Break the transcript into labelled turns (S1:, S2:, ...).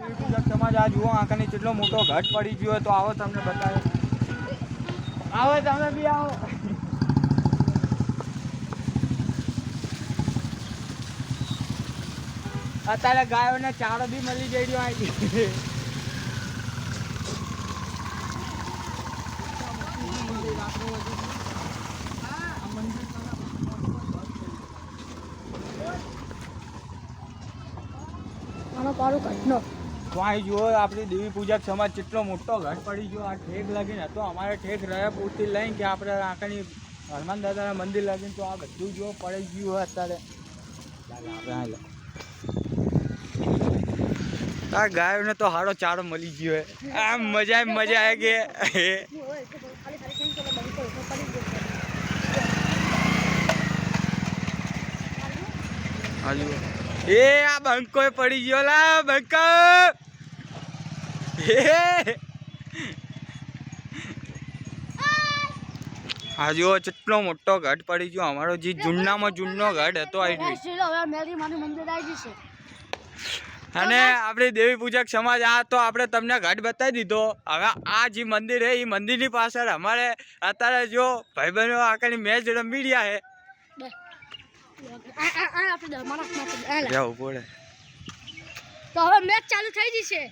S1: સમાજ આ જુઓ આંખની કેટલો મોટો ઘટ પડી ગયો તો આવો તમને બતાવે. આવો તમે બી આવો. અત્યારે ગાયોને ચારો બી મળી જઈ રહ્યો અહીંથી. તો અહીં જુઓ આપણી દેવી પૂજક સમાજ કેટલો મોટો ઘટ પડી ગયો. આ ઠેક લાગીને હતો અમારે ઠેક રહ્યા પૂરતી લઈને કે આપણે આંકણી હનુમાન દાદાના મંદિર લાગીને તો આ બધું જો પડી ગયું હોય અત્યારે. આ ગાયોને તો સારો ચારો મળી ગયો હે. આમ મજા આવે કે એ આ બંકો પડી ગયો લા બંકો. હા જો કેટલો મોટો ઘટ પડી ગયો. અમારો જે જૂનામાં જૂનો ઘટ હતો અને આપણી દેવી પૂજક સમાજ આ તો આપણે તમને ઘટ બતાવી દીધો. હવે આ જે મંદિર છે એ મંદિરની પાછળ અમારે અત્યારે જો ભાઈ બહેનો આખી મેચ રમી રહ્યા છે.
S2: તો હવે મેચ ચાલુ થઈ જશે.